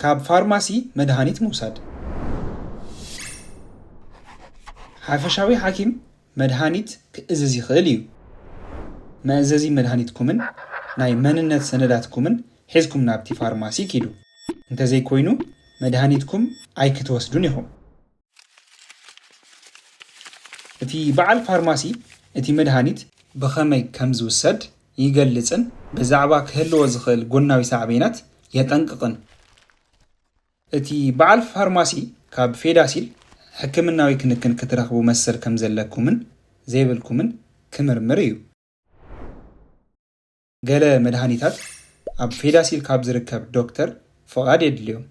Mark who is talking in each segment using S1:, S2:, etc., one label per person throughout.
S1: ካብ ፋርማሲ መድሃኒት ምውሳድ ሓፈሻዊ ሓኪም መድሃኒት ክእዝዝ ይኽእል እዩ መእዘዚ መድሃኒትኩምን ናይ መንነት ሰነዳትኩምን ሒዝኩም ናብቲ ፋርማሲ ኪዱ እንተዘይ ኮይኑ መድሃኒትኩም ኣይክትወስዱን ኢኹም እቲ በዓል ፋርማሲ እቲ መድሃኒት ብኸመይ ከም ዝውሰድ ይገልጽን ብዛዕባ ክህልዎ ዝኽእል ጎናዊ ሳዕቤናት የጠንቅቕን እቲ በዓል ፋርማሲ ካብ ፌዳሲል ሕክምናዊ ክንክን ክትረኽቡ መሰል ከም ዘለኩምን ዘይብልኩምን ክምርምር እዩ ገለ መድሃኒታት ኣብ ፌዳሲል ካብ ዝርከብ ዶክተር ፍቓድ የድልዮም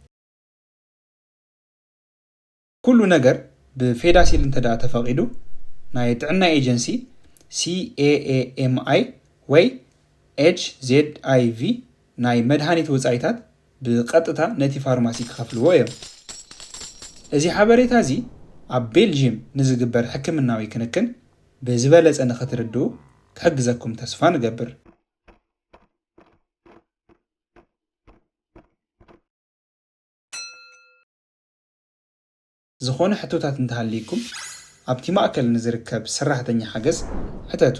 S1: ኩሉ ነገር ብፌዳሲል እንተዳ ተፈቒዱ ናይ ጥዕና ኤጀንሲ CAAMI ወይ HZIV ናይ መድሃኒት ወጻኢታት ብቐጥታ ነቲ ፋርማሲ ክኸፍልዎ እዮም እዚ ሓበሬታ እዚ ኣብ ቤልጅየም ንዝግበር ሕክምናዊ ክንክን ብዝበለጸ ንኽትርድኡ ክሕግዘኩም ተስፋ ንገብር ዝኾነ ሕቶታት እንተሃልይኩም ኣብቲ ማእከል ንዝርከብ ሰራሕተኛ ሓገዝ ሕተቱ